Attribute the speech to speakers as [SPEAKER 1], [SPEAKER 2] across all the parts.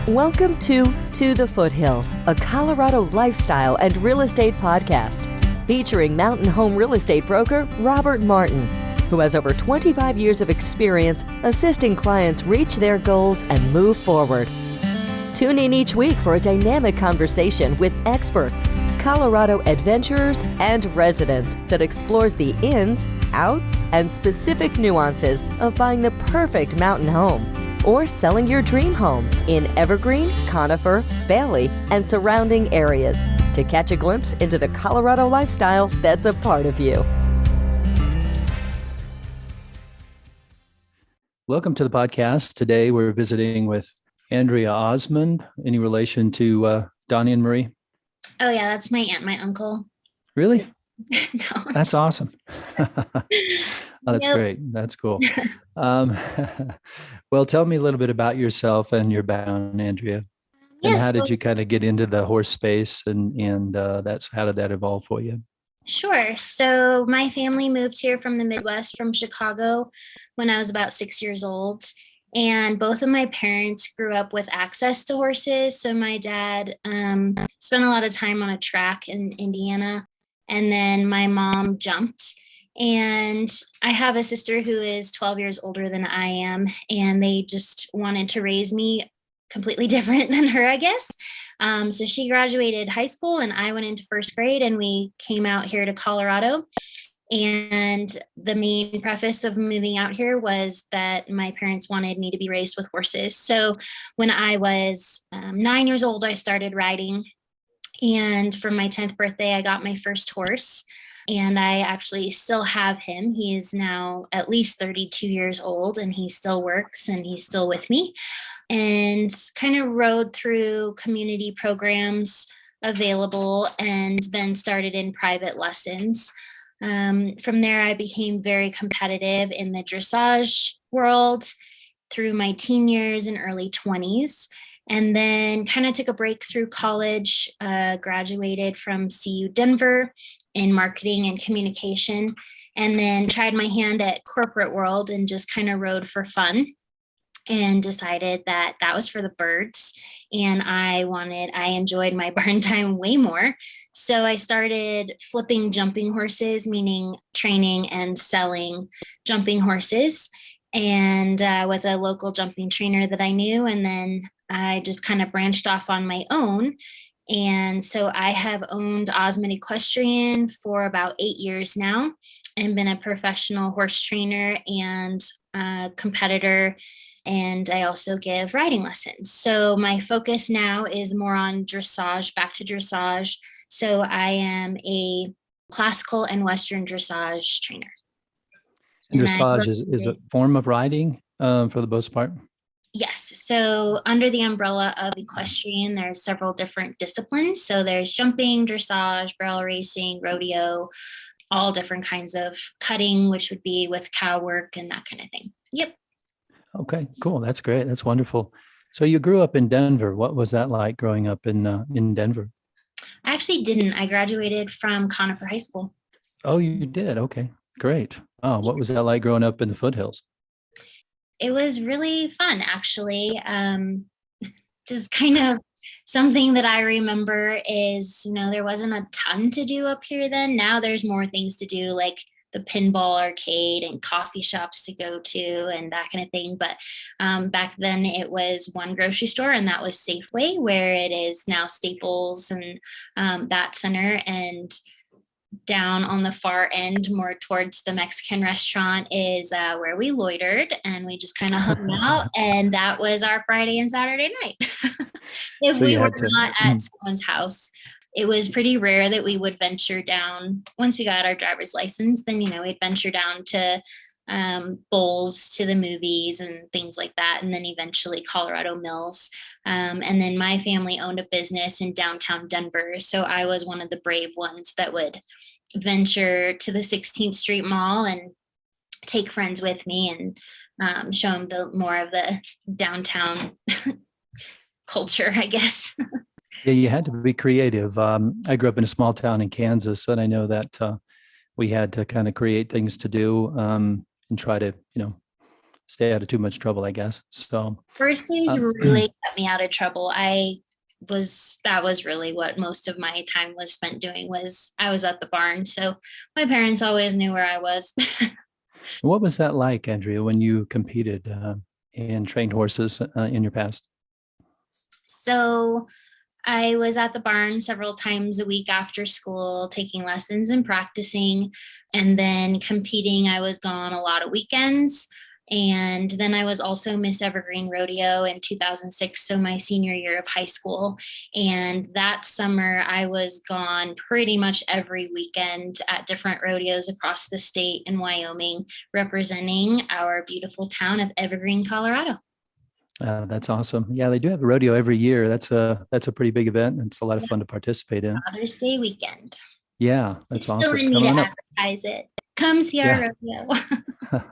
[SPEAKER 1] Welcome to the Foothills, a Colorado lifestyle and real estate podcast featuring mountain home real estate broker Robert Martin, who has over 25 years of experience assisting clients reach their goals and move forward. Tune in each week for a dynamic conversation with experts, Colorado adventurers, and residents that explores the ins, outs, and specific nuances of buying the perfect mountain home or selling your dream home in Evergreen, Conifer, Bailey, and surrounding areas to catch a glimpse into the Colorado lifestyle that's a part of you.
[SPEAKER 2] Welcome to the podcast. Today we're visiting with Andrea Osmond. Any relation to Donnie and Marie?
[SPEAKER 3] Oh yeah, that's my aunt, my uncle.
[SPEAKER 2] Really?
[SPEAKER 3] No,
[SPEAKER 2] That's awesome. Oh, that's
[SPEAKER 3] Nope.
[SPEAKER 2] great. That's cool. Um, well, tell me a little bit about yourself and your background, Andrea. And
[SPEAKER 3] Yes,
[SPEAKER 2] how did you kind of get into the horse space, and that's how did that evolve for you?
[SPEAKER 3] sure. So my family moved here from the Midwest, from Chicago, when I was about 6 years old. And both of my parents grew up with access to horses. So my dad spent a lot of time on a track in Indiana, and then my mom jumped. And I have a sister who is 12 years older than I am, and they just wanted to raise me completely different than her, I guess. So she graduated high school and I went into first grade, and we came out here to Colorado. And the main preface of moving out here was that my parents wanted me to be raised with horses. So when I was 9 years old, I started riding. And for my 10th birthday, I got my first horse. And I actually still have him. He is now at least 32 years old, and he still works and he's still with me. And kind of rode through community programs available and then started in private lessons. From there, I became very competitive in the dressage world through my teen years and early 20s. And then kind of took a break through college, graduated from CU Denver in marketing and communication, and then tried my hand at corporate world and just kind of rode for fun and decided that that was for the birds. And I enjoyed my barn time way more. So I started flipping jumping horses, meaning training and selling jumping horses, and with a local jumping trainer that I knew. And then I just kind of branched off on my own. And so I have owned Osmond Equestrian for about 8 years now and been a professional horse trainer and competitor. And I also give riding lessons. So my focus now is more on dressage, back to dressage. So I am a classical and Western dressage trainer.
[SPEAKER 2] And
[SPEAKER 3] And
[SPEAKER 2] dressage is a form of riding for the most part.
[SPEAKER 3] Yes. So under the umbrella of equestrian, there's several different disciplines. So there's jumping, dressage, barrel racing, rodeo, all different kinds of cutting, which would be with cow work and that kind of thing. Yep.
[SPEAKER 2] Okay, cool. That's great. That's wonderful. So you grew up in Denver. What was that like growing up in Denver?
[SPEAKER 3] I actually didn't. I graduated from Conifer High School.
[SPEAKER 2] Oh, you did. Okay, great. Oh, what was that like growing up in the foothills?
[SPEAKER 3] It was really fun, actually. Just kind of something that I remember is, there wasn't a ton to do up here then. Now there's more things to do, like the pinball arcade and coffee shops to go to and that kind of thing. But back then it was one grocery store, and that was Safeway, where it is now Staples and that center. And down on the far end, more towards the Mexican restaurant, is where we loitered and we just kind of hung out. And that was our Friday and Saturday night. If
[SPEAKER 2] So
[SPEAKER 3] we
[SPEAKER 2] you
[SPEAKER 3] were
[SPEAKER 2] had to,
[SPEAKER 3] not at someone's house, it was pretty rare that we would venture down. Once we got our driver's license, then, we'd venture down to bowls, to the movies and things like that. And then eventually Colorado Mills. And then my family owned a business in downtown Denver. So I was one of the brave ones that would venture to the 16th Street Mall and take friends with me and show them more of the downtown culture, I guess.
[SPEAKER 2] Yeah, you had to be creative. I grew up in a small town in Kansas, and I know that we had to kind of create things to do and try to, stay out of too much trouble, I guess. So,
[SPEAKER 3] Horses
[SPEAKER 2] um,
[SPEAKER 3] really got me out of trouble. That was really what most of my time was spent doing, was I was at the barn. So my parents always knew where I was.
[SPEAKER 2] what was that like, Andrea, when you competed and trained horses in your past?
[SPEAKER 3] So I was at the barn several times a week after school, taking lessons and practicing, and then competing. I was gone a lot of weekends. And then I was also Miss Evergreen Rodeo in 2006, so my senior year of high school. And that summer, I was gone pretty much every weekend at different rodeos across the state in Wyoming, representing our beautiful town of Evergreen, Colorado.
[SPEAKER 2] That's awesome. Yeah, they do have a rodeo every year. That's a pretty big event. It's a lot of fun to participate in.
[SPEAKER 3] Father's Day weekend.
[SPEAKER 2] Yeah, that's
[SPEAKER 3] It's still
[SPEAKER 2] awesome.
[SPEAKER 3] in me
[SPEAKER 2] Come
[SPEAKER 3] to
[SPEAKER 2] on up.
[SPEAKER 3] advertise it. Come see our
[SPEAKER 2] Yeah.
[SPEAKER 3] rodeo.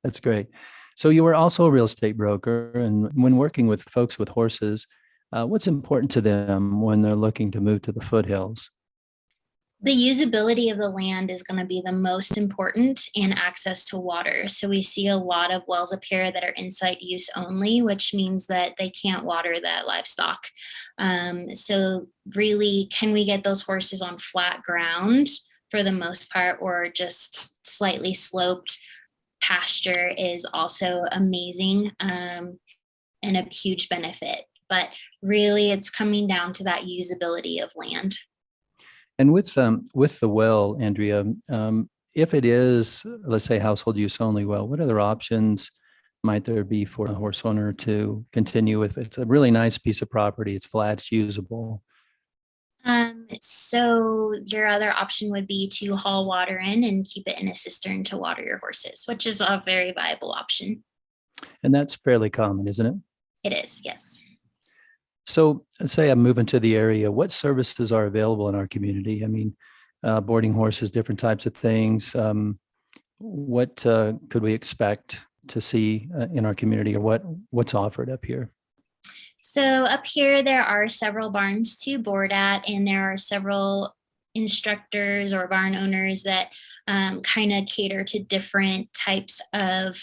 [SPEAKER 2] That's great. So you were also a real estate broker, and when working with folks with horses, what's important to them when they're looking to move to the foothills?
[SPEAKER 3] The usability of the land is going to be the most important, and access to water. So we see a lot of wells up here that are inside use only, which means that they can't water the livestock. So really, can we get those horses on flat ground for the most part, or just slightly sloped pasture is also amazing, and a huge benefit. But really, it's coming down to that usability of land.
[SPEAKER 2] And with the well, Andrea, if it is, let's say, household use only well, what other options might there be for a horse owner to continue with? It's a really nice piece of property. It's flat, it's usable.
[SPEAKER 3] So your other option would be to haul water in and keep it in a cistern to water your horses, which is a very viable option.
[SPEAKER 2] And that's fairly common, isn't it?
[SPEAKER 3] It is, yes.
[SPEAKER 2] So let's say I'm moving to the area. What services are available in our community? I mean, boarding horses, different types of things. What could we expect to see in our community, or what's offered up here?
[SPEAKER 3] So up here, there are several barns to board at, and there are several instructors or barn owners that kind of cater to different types of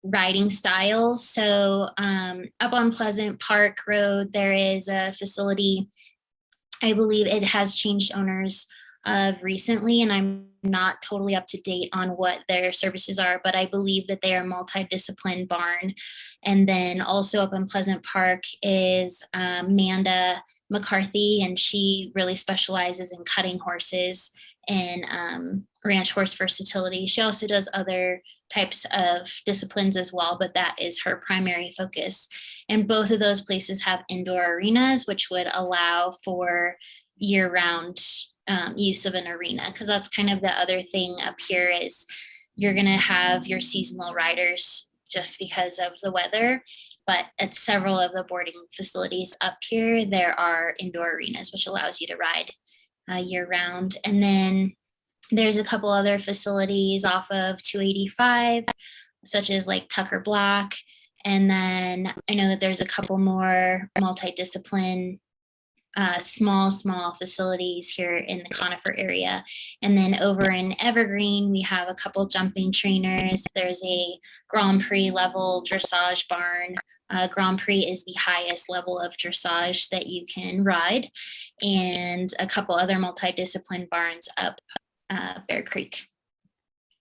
[SPEAKER 3] riding styles. So up on Pleasant Park Road, there is a facility. I believe it has changed owners recently, and I'm not totally up to date on what their services are, but I believe that they are multidiscipline barn. And then also up in Pleasant Park is Amanda McCarthy, and she really specializes in cutting horses and ranch horse versatility. She also does other types of disciplines as well, but that is her primary focus. And both of those places have indoor arenas, which would allow for year-round use of an arena, because that's kind of the other thing up here is you're going to have your seasonal riders just because of the weather. But at several of the boarding facilities up here, there are indoor arenas, which allows you to ride year round. And then there's a couple other facilities off of 285, such as like Tucker Black. And then I know that there's a couple more multidiscipline small facilities here in the Conifer area. And then over in Evergreen, we have a couple jumping trainers. There's a Grand Prix level dressage barn. Grand Prix is the highest level of dressage that you can ride, and a couple other multidiscipline barns up Bear Creek.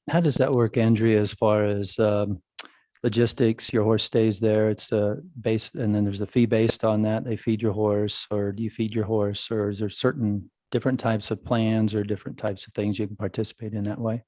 [SPEAKER 2] How does that work, Andrea, as far as logistics? Your horse stays there. It's the base, and then there's a fee based on that. They feed your horse, or do you feed your horse, or is there certain different types of plans or different types of things you can participate in that way?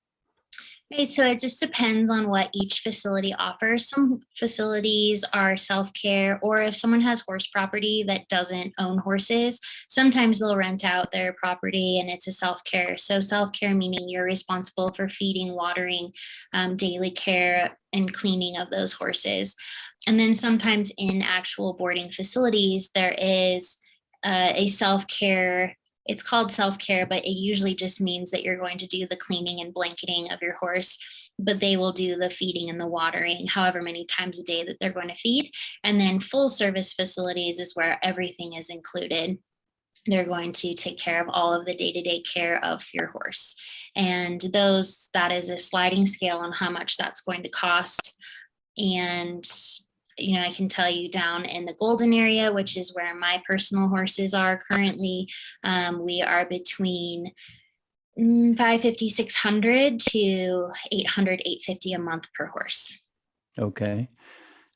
[SPEAKER 3] Right, so it just depends on what each facility offers. Some facilities are self-care, or if someone has horse property that doesn't own horses, sometimes they'll rent out their property and it's a self-care. So self-care meaning you're responsible for feeding, watering, daily care, and cleaning of those horses. And then sometimes in actual boarding facilities, there is a self-care. It's called self-care, but it usually just means that you're going to do the cleaning and blanketing of your horse, but they will do the feeding and the watering however many times a day that they're going to feed. And then full service facilities is where everything is included. They're going to take care of all of the day-to-day care of your horse. And that is a sliding scale on how much that's going to cost. And, I can tell you down in the Golden area, which is where my personal horses are currently, we are between 550, 600 to 800, 850 a month per horse.
[SPEAKER 2] Okay.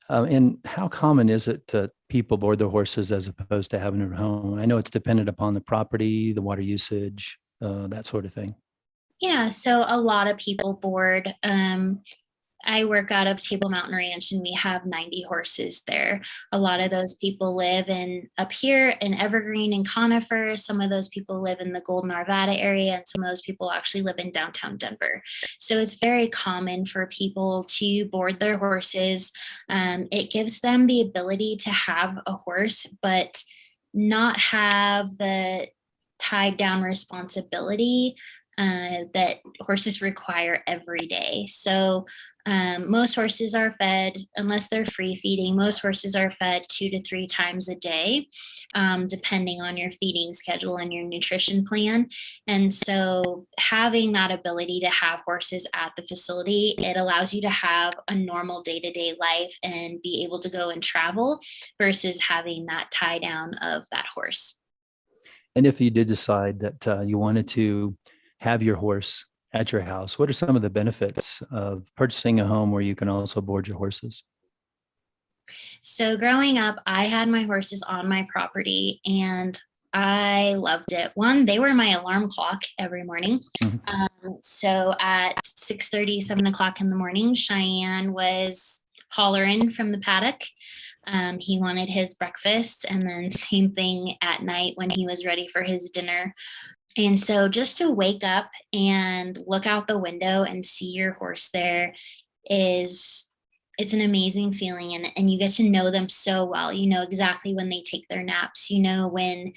[SPEAKER 2] And how common is it to people board their horses as opposed to having them at home? I know it's dependent upon the property, the water usage, that sort of thing.
[SPEAKER 3] Yeah, so a lot of people board. I work out of Table Mountain Ranch and we have 90 horses there. A lot of those people live up here in Evergreen and Conifer. Some of those people live in the Golden Arvada area, and some of those people actually live in downtown Denver. So it's very common for people to board their horses. It gives them the ability to have a horse, but not have the tied down responsibility that horses require every day. So most horses are fed, unless they're free feeding, most horses are fed 2 to 3 times a day, depending on your feeding schedule and your nutrition plan. And so having that ability to have horses at the facility, it allows you to have a normal day-to-day life and be able to go and travel versus having that tie down of that horse.
[SPEAKER 2] And if you did decide that you wanted to have your horse at your house, what are some of the benefits of purchasing a home where you can also board your horses?
[SPEAKER 3] So growing up, I had my horses on my property and I loved it. One, they were my alarm clock every morning. So at 6:30, 7 o'clock in the morning, Cheyenne was hollering from the paddock. He wanted his breakfast, and then same thing at night when he was ready for his dinner. And so just to wake up and look out the window and see your horse there it's an amazing feeling. And you get to know them so well. You know exactly when they take their naps, when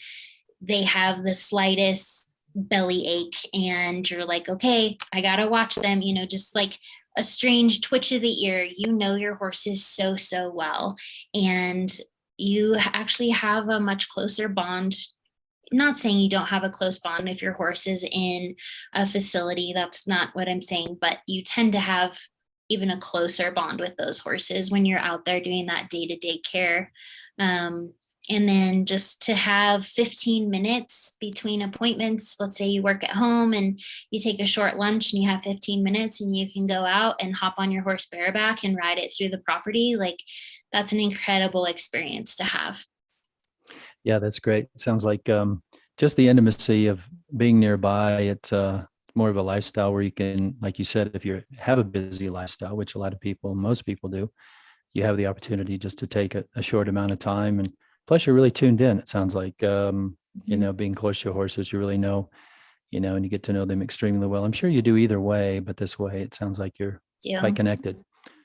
[SPEAKER 3] they have the slightest belly ache and you're like, okay, I got to watch them, just like a strange twitch of the ear, your horses so, so well. And you actually have a much closer bond. Not saying you don't have a close bond if your horse is in a facility. That's not what I'm saying, but you tend to have even a closer bond with those horses when you're out there doing that day-to-day care. And then just to have 15 minutes between appointments, let's say you work at home and you take a short lunch and you have 15 minutes and you can go out and hop on your horse bareback and ride it through the property. Like, that's an incredible experience to have.
[SPEAKER 2] Yeah, that's great. It sounds like just the intimacy of being nearby. It's more of a lifestyle where you can, like you said, if you have a busy lifestyle, which a lot of people, most people do, you have the opportunity just to take a short amount of time. And plus you're really tuned in. It sounds like, being close to your horses, you really know, and you get to know them extremely well. I'm sure you do either way, but this way it sounds like you're quite connected.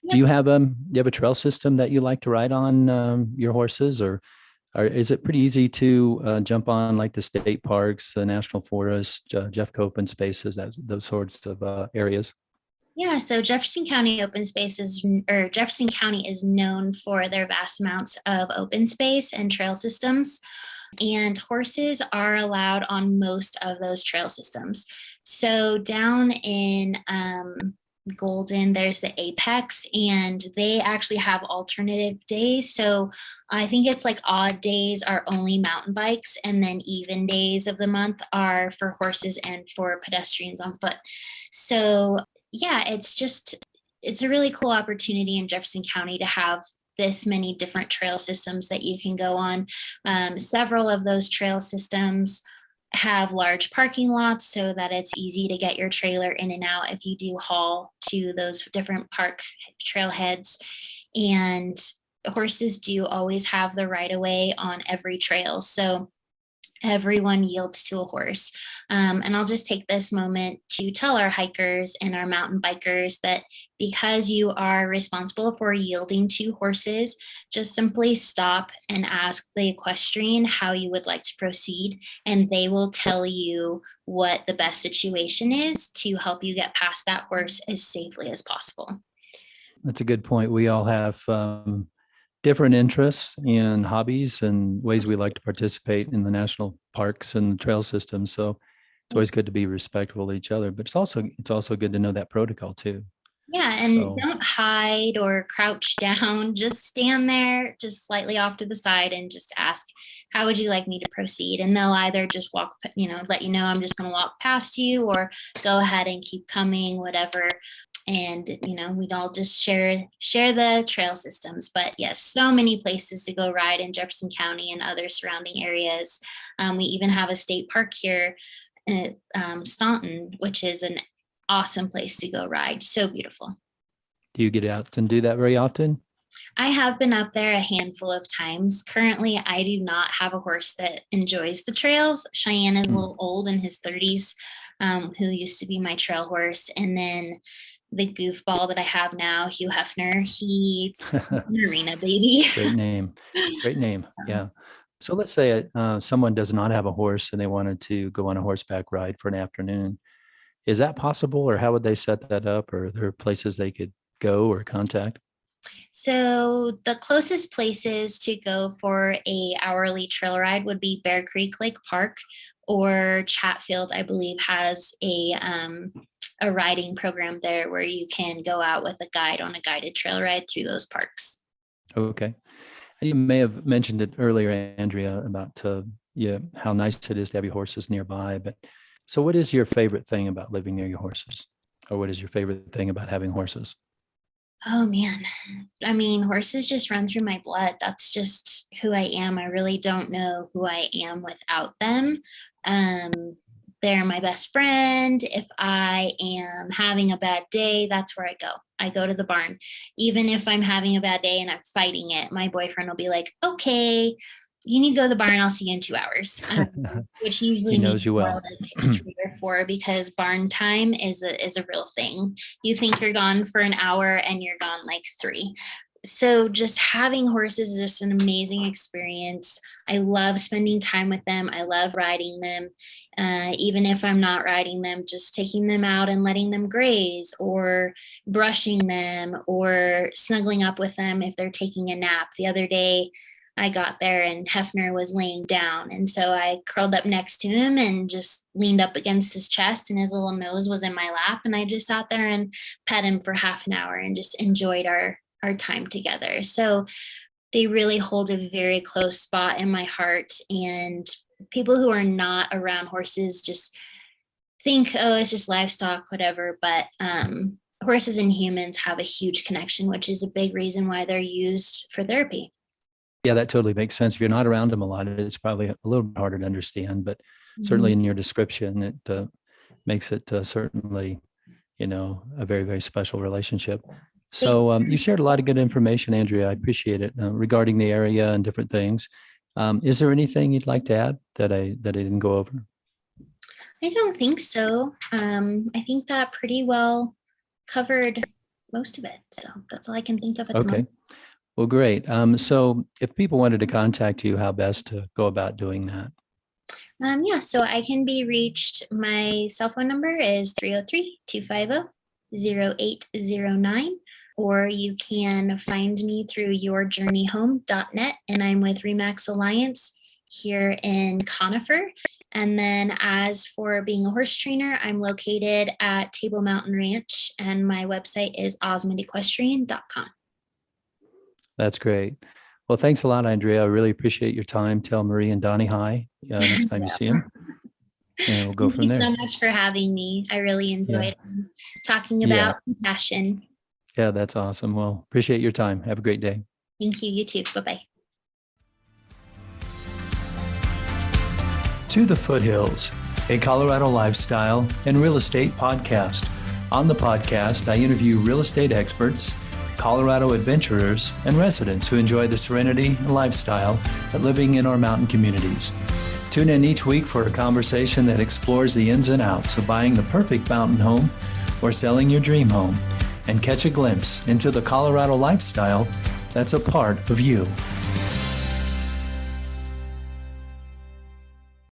[SPEAKER 3] Yep.
[SPEAKER 2] Do you have a trail system that you like to ride on your horses, or is it pretty easy to jump on like the state parks, the national forests, Jeff Open spaces, those sorts of areas?
[SPEAKER 3] Yeah, so Jefferson County Jefferson County is known for their vast amounts of open space and trail systems, and horses are allowed on most of those trail systems. So down in Golden, there's the Apex, and they actually have alternative days. So I think it's like odd days are only mountain bikes, and then even days of the month are for horses and for pedestrians on foot. So yeah, it's a really cool opportunity in Jefferson County to have this many different trail systems that you can go on. Several of those trail systems have large parking lots so that it's easy to get your trailer in and out if you do haul to those different park trailheads. And horses do always have the right of way on every trail. So everyone yields to a horse. And I'll just take this moment to tell our hikers and our mountain bikers that because you are responsible for yielding to horses, just simply stop and ask the equestrian how you would like to proceed, and they will tell you what the best situation is to help you get past that horse as safely as possible.
[SPEAKER 2] That's a good point. We all have different interests and hobbies and ways we like to participate in the national parks and trail systems. So it's always good to be respectful of each other, but it's also good to know that protocol too.
[SPEAKER 3] Yeah, and
[SPEAKER 2] So,
[SPEAKER 3] don't hide or crouch down. Just stand there, just slightly off to the side, and just ask, how would you like me to proceed? And they'll either just walk, let you know I'm just going to walk past you, or go ahead and keep coming, whatever. And we'd all just share the trail systems. But yes, so many places to go ride in Jefferson County and other surrounding areas. We even have a state park here at Staunton, which is an awesome place to go ride. So beautiful.
[SPEAKER 2] do you get out and do that very often?
[SPEAKER 3] I have been up there a handful of times. Currently, I do not have a horse that enjoys the trails. Cheyenne is a little old, in his 30s, who used to be my trail horse. And then the goofball that I have now, Hugh Hefner, he's an arena baby.
[SPEAKER 2] Great name. Great name. Yeah. So let's say someone does not have a horse and they wanted to go on a horseback ride for an afternoon. Is that possible, or how would they set that up? Or are there places they could go or contact?
[SPEAKER 3] So the closest places to go for a hourly trail ride would be Bear Creek Lake Park, or Chatfield, I believe, has a riding program there where you can go out with a guide on a guided trail ride through those parks.
[SPEAKER 2] Okay. And you may have mentioned it earlier, Andrea, about how nice it is to have your horses nearby. But so what is your favorite thing about living near your horses? Or what is your favorite thing about having horses?
[SPEAKER 3] Oh man. I mean, horses just run through my blood. That's just who I am. I really don't know who I am without them. They're my best friend. If I am having a bad day, that's where I go. I go to the barn. Even if I'm having a bad day and I'm fighting it, my boyfriend will be like, okay, you need to go to the barn. I'll see you in 2 hours, which usually
[SPEAKER 2] He knows
[SPEAKER 3] means
[SPEAKER 2] you well.
[SPEAKER 3] like 3 or 4, because barn time is a real thing. You think you're gone for an hour and you're gone like 3. So just having horses is just an amazing experience. I love spending time with them. I love riding them. Even if I'm not riding them, just taking them out and letting them graze, or brushing them, or snuggling up with them if they're taking a nap. The other day, I got there and Hefner was laying down. And so I curled up next to him and just leaned up against his chest, and his little nose was in my lap. And I just sat there and pet him for half an hour and just enjoyed our time together. So they really hold a very close spot in my heart. And people who are not around horses just think, oh, it's just livestock, whatever. But horses and humans have a huge connection, which is a big reason why they're used for therapy.
[SPEAKER 2] Yeah, that totally makes sense. If you're not around them a lot, it's probably a little bit harder to understand, but certainly in your description, it makes it certainly, a very, very special relationship. So you shared a lot of good information, Andrea. I appreciate it regarding the area and different things. Is there anything you'd like to add that I didn't go over?
[SPEAKER 3] I don't think so. I think that pretty well covered most of it. So that's all I can think of at the moment.
[SPEAKER 2] Well, great. So if people wanted to contact you, how best to go about doing that?
[SPEAKER 3] So I can be reached. My cell phone number is 303-250-0809, or you can find me through yourjourneyhome.net, and I'm with Remax Alliance here in Conifer. And then as for being a horse trainer, I'm located at Table Mountain Ranch, and my website is osmondequestrian.com.
[SPEAKER 2] That's great. Well, thanks a lot, Andrea. I really appreciate your time. Tell Marie and Donnie hi next time you see them. And we'll go from there.
[SPEAKER 3] Thank you so much for having me. I really enjoyed talking about compassion.
[SPEAKER 2] Yeah, that's awesome. Well, appreciate your time. Have a great day.
[SPEAKER 3] Thank you. You too. Bye-bye.
[SPEAKER 2] To the Foothills, a Colorado lifestyle and real estate podcast. On the podcast, I interview real estate experts, Colorado adventurers, and residents who enjoy the serenity and lifestyle of living in our mountain communities. Tune in each week for a conversation that explores the ins and outs of buying the perfect mountain home or selling your dream home, and catch a glimpse into the Colorado lifestyle that's a part of you.